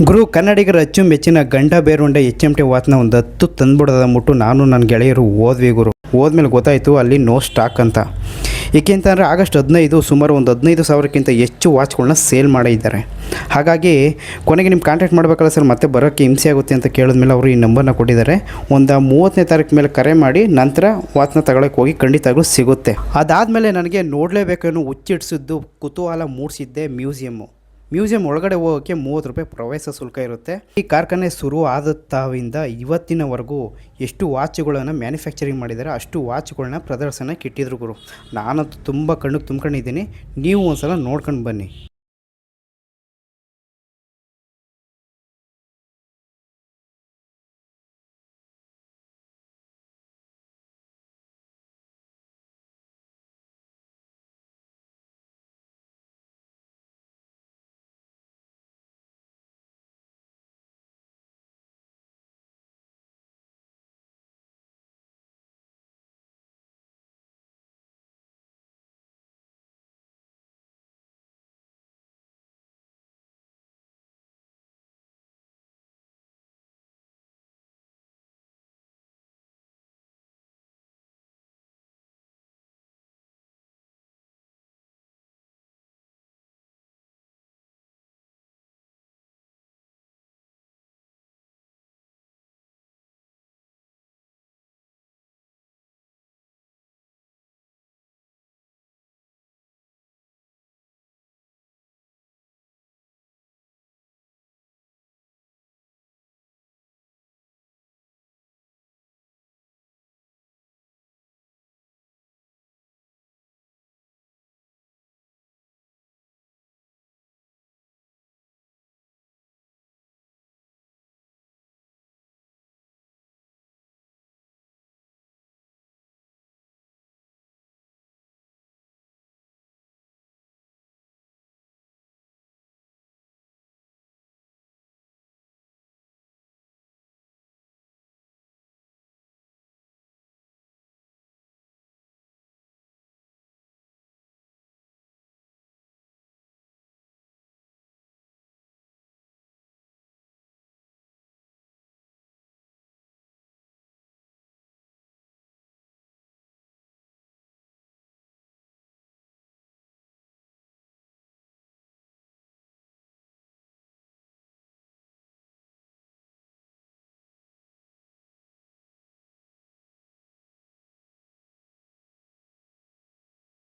ಗುರು ಕನ್ನಡಿಗರ ಅಚ್ಚುಮೆಚ್ಚಿನ ಗಂಡ ಬೇರುಂಡೆ HMT ವಾಚ್ನ ಒಂದು 10 ತಂದ್ಬಿಡೋದ ಮುಟ್ಟು ನಾನು ನನ್ನ ಗೆಳೆಯರು ಹೋದ್ವಿ ಗುರು. ಹೋದ್ಮೇಲೆ ಗೊತ್ತಾಯಿತು ಅಲ್ಲಿ ನೋ ಸ್ಟಾಕ್ ಅಂತ. ಏಕೆಂತಂದರೆ ಆಗಸ್ಟ್ 15 ಸುಮಾರು ಒಂದು 15,000ಕ್ಕಿಂತ ಹೆಚ್ಚು ವಾಚ್ಗಳನ್ನ ಸೇಲ್ ಮಾಡಿದ್ದಾರೆ. ಹಾಗಾಗಿ ಕೊನೆಗೆ ನಿಮ್ಮ ಕಾಂಟ್ಯಾಕ್ಟ್ ಮಾಡಬೇಕಲ್ಲ ಸರ್, ಮತ್ತೆ ಬರೋಕ್ಕೆ ಹಿಂಸೆ ಆಗುತ್ತೆ ಅಂತ ಕೇಳಿದ್ಮೇಲೆ ಅವರು ಈ ನಂಬರ್ನ ಕೊಟ್ಟಿದ್ದಾರೆ. ಒಂದು 30ನೇ ತಾರೀಕು ಮೇಲೆ ಕರೆ ಮಾಡಿ ನಂತರ ವಾಚ್ನ ತಗೊಳ್ಳೋಕೆ ಹೋಗಿ ಖಂಡಿತವಾಗ್ಲೂ ಸಿಗುತ್ತೆ. ಅದಾದಮೇಲೆ ನನಗೆ ನೋಡಲೇಬೇಕನ್ನೋ ಹುಚ್ಚಿಡ್ಸಿದ್ದು ಕುತೂಹಲ ಮೂಡಿಸಿದ್ದೆ ಮ್ಯೂಸಿಯಂ ಒಳಗಡೆ ಹೋಗೋಕ್ಕೆ 30 ರೂಪಾಯಿ ಪ್ರವೇಶ ಶುಲ್ಕ ಇರುತ್ತೆ. ಈ ಕಾರ್ಖಾನೆ ಶುರು ಆದತ್ತಾವಿಂದ ಇವತ್ತಿನವರೆಗೂ ಎಷ್ಟು ವಾಚ್ಗಳನ್ನು ಮ್ಯಾನುಫ್ಯಾಕ್ಚರಿಂಗ್ ಮಾಡಿದ್ದಾರೆ ಅಷ್ಟು ವಾಚ್ಗಳನ್ನ ಪ್ರದರ್ಶನಕ್ಕೆ ಇಟ್ಟಿದ್ರು ಗುರು. ನಾನಂತೂ ತುಂಬ ಕಣ್ಣಿಗೆ ತುಂಬ್ಕೊಂಡಿದ್ದೀನಿ. ನೀವು ಒಂದ್ಸಲ ನೋಡ್ಕೊಂಡು ಬನ್ನಿ.